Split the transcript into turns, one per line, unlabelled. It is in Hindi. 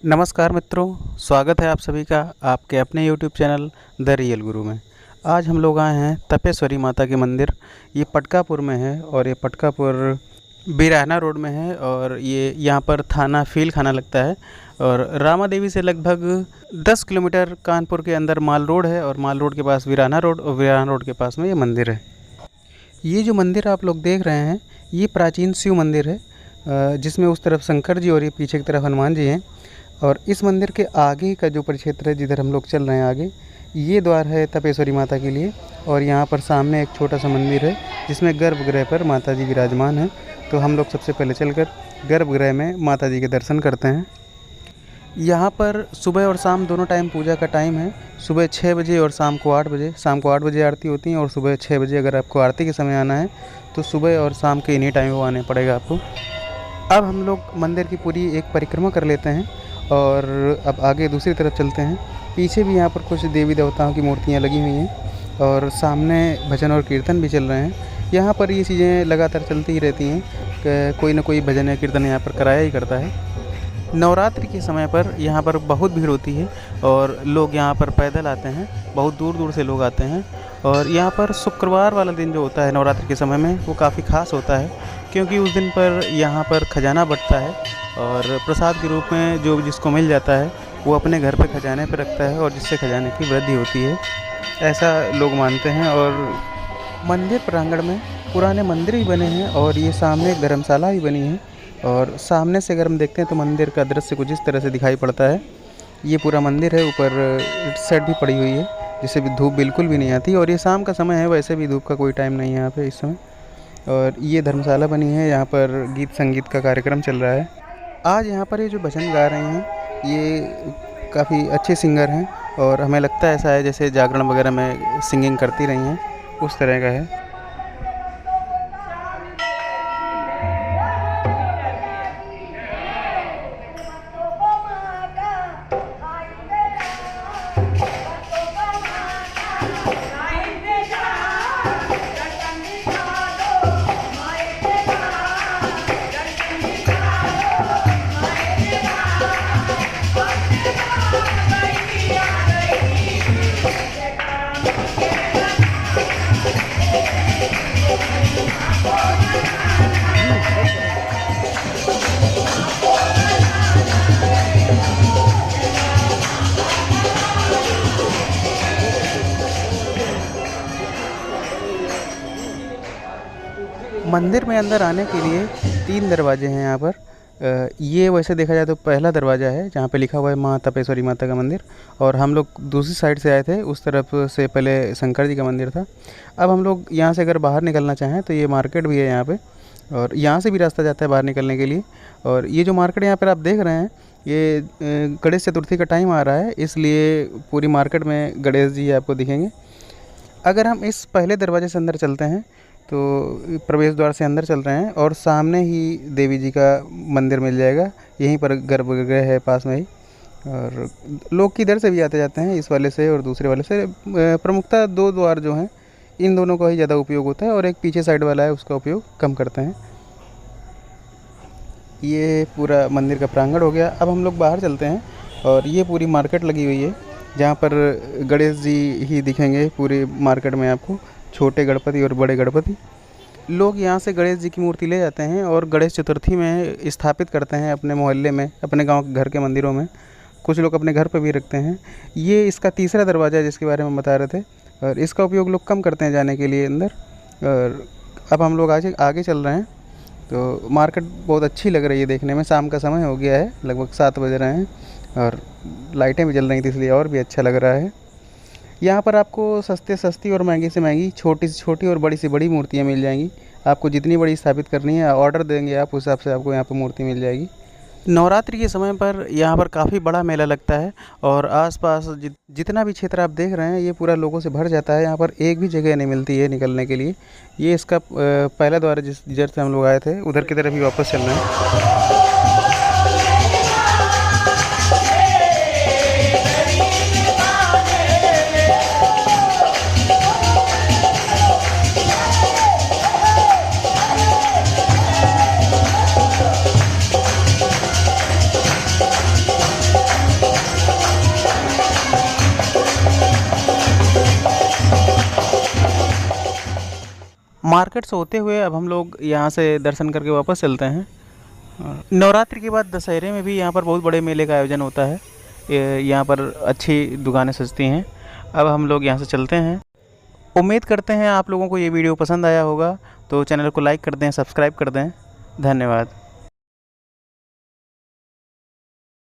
नमस्कार मित्रों, स्वागत है आप सभी का आपके अपने यूट्यूब चैनल द रियल गुरु में। आज हम लोग आए हैं तपेश्वरी माता के मंदिर। ये पटकापुर में है और ये पटकापुर बिराहना रोड में है और ये यहाँ पर थाना फील खाना लगता है। और रामा देवी से लगभग 10 किलोमीटर कानपुर के अंदर माल रोड है और माल रोड के पास बिराहना रोड और बिराहना रोड के पास में ये मंदिर है। ये जो मंदिर आप लोग देख रहे हैं ये प्राचीन शिव मंदिर है, जिसमें उस तरफ शंकर जी और ये पीछे की तरफ हनुमान जी हैं। और इस मंदिर के आगे का जो परिक्षेत्र है जिधर हम लोग चल रहे हैं आगे, ये द्वार है तपेश्वरी माता के लिए। और यहाँ पर सामने एक छोटा सा मंदिर है जिसमें गर्भगृह पर माता जी विराजमान है। तो हम लोग सबसे पहले चलकर गर्भगृह में माता जी के दर्शन करते हैं। यहाँ पर सुबह और शाम दोनों टाइम पूजा का टाइम है। सुबह 6 बजे और शाम को 8 बजे। शाम को 8 बजे आरती होती है और सुबह 6 बजे अगर आपको आरती के समय आना है तो सुबह और शाम के इन्हीं टाइम वो आने पड़ेगा आपको। अब हम लोग मंदिर की पूरी एक परिक्रमा कर लेते हैं और अब आगे दूसरी तरफ चलते हैं। पीछे भी यहाँ पर कुछ देवी देवताओं की मूर्तियाँ लगी हुई हैं और सामने भजन और कीर्तन भी चल रहे हैं। यहाँ पर ये चीज़ें लगातार चलती ही रहती हैं कि कोई ना कोई भजन या कीर्तन यहाँ पर कराया ही करता है। नवरात्रि के समय पर यहाँ पर बहुत भीड़ होती है और लोग यहाँ पर पैदल आते हैं, बहुत दूर दूर से लोग आते हैं। और यहाँ पर शुक्रवार वाला दिन जो होता है नवरात्रि के समय में वो काफ़ी ख़ास होता है, क्योंकि उस दिन पर यहाँ पर खजाना बँटता है और प्रसाद के रूप में जो जिसको मिल जाता है वो अपने घर पे खजाने पे रखता है और जिससे खजाने की वृद्धि होती है, ऐसा लोग मानते हैं। और मंदिर प्रांगण में पुराने मंदिर भी बने हैं और ये सामने एक धर्मशाला भी बनी है। और सामने से अगर हम देखते हैं तो मंदिर का दृश्य कुछ इस तरह से दिखाई पड़ता है। ये पूरा मंदिर है, ऊपर सेट भी पड़ी हुई है जिससे भी धूप बिल्कुल भी नहीं आती। और ये शाम का समय है, वैसे भी धूप का कोई टाइम नहीं है यहाँ पे इस समय। और ये धर्मशाला बनी है, यहाँ पर गीत संगीत का कार्यक्रम चल रहा है। आज यहाँ पर ये जो भजन गा रहे हैं ये काफ़ी अच्छे सिंगर हैं और हमें लगता है ऐसा है जैसे जागरण वगैरह में सिंगिंग करती रही हैं, उस तरह का है। मंदिर में अंदर आने के लिए 3 दरवाजे हैं यहाँ पर। ये वैसे देखा जाए तो पहला दरवाज़ा है जहाँ पे लिखा हुआ है माँ तपेश्वरी माता का मंदिर। और हम लोग दूसरी साइड से आए थे, उस तरफ से पहले शंकर जी का मंदिर था। अब हम लोग यहाँ से अगर बाहर निकलना चाहें तो ये मार्केट भी है यहाँ पे और यहाँ से भी रास्ता जाता है बाहर निकलने के लिए। और ये जो मार्केट यहाँ पर आप देख रहे हैं ये गणेश चतुर्थी का टाइम आ रहा है, इसलिए पूरी मार्केट में गणेश जी आपको दिखेंगे। अगर हम इस पहले दरवाजे से अंदर चलते हैं तो प्रवेश द्वार से अंदर चल रहे हैं और सामने ही देवी जी का मंदिर मिल जाएगा, यहीं पर गर्भगृह है पास में ही। और लोग किधर से भी आते जाते हैं, इस वाले से और दूसरे वाले से। प्रमुखतः 2 द्वार जो हैं इन दोनों का ही ज़्यादा उपयोग होता है और एक पीछे साइड वाला है उसका उपयोग कम करते हैं। ये पूरा मंदिर का प्रांगण हो गया। अब हम लोग बाहर चलते हैं और ये पूरी मार्केट लगी हुई है जहाँ पर गणेश जी ही दिखेंगे पूरी मार्केट में आपको, छोटे गणपति और बड़े गणपति। लोग यहाँ से गणेश जी की मूर्ति ले जाते हैं और गणेश चतुर्थी में स्थापित करते हैं अपने मोहल्ले में, अपने गांव घर के मंदिरों में। कुछ लोग अपने घर पर भी रखते हैं। ये इसका तीसरा दरवाज़ा है जिसके बारे में बता रहे थे और इसका उपयोग लोग कम करते हैं जाने के लिए अंदर। और अब हम लोग आगे चल रहे हैं तो मार्केट बहुत अच्छी लग रही है देखने में। शाम का समय हो गया है, लगभग 7 बज रहे हैं और लाइटें भी जल रही थी इसलिए और भी अच्छा लग रहा है। यहाँ पर आपको सस्ते सस्ती और महंगी से महंगी, छोटी से छोटी और बड़ी से बड़ी मूर्तियाँ मिल जाएंगी। आपको जितनी बड़ी स्थापित करनी है ऑर्डर देंगे आप, उस हिसाब से आपको यहाँ पर मूर्ति मिल जाएगी। नवरात्रि के समय पर यहाँ पर काफ़ी बड़ा मेला लगता है और आसपास जितना भी क्षेत्र आप देख रहे हैं ये पूरा लोगों से भर जाता है। यहाँ पर एक भी जगह नहीं मिलती है निकलने के लिए। ये इसका पहला द्वार जिधर से हम लोग आए थे उधर की तरफ ही वापस चल रहे हैं। मार्केट से होते हुए अब हम लोग यहाँ से दर्शन करके वापस चलते हैं। नवरात्रि के बाद दशहरे में भी यहाँ पर बहुत बड़े मेले का आयोजन होता है। यहाँ पर अच्छी दुकानें सजती हैं। अब हम लोग यहाँ से चलते हैं। उम्मीद करते हैं आप लोगों को ये वीडियो पसंद आया होगा, तो चैनल को लाइक कर दें, सब्सक्राइब कर दें। धन्यवाद।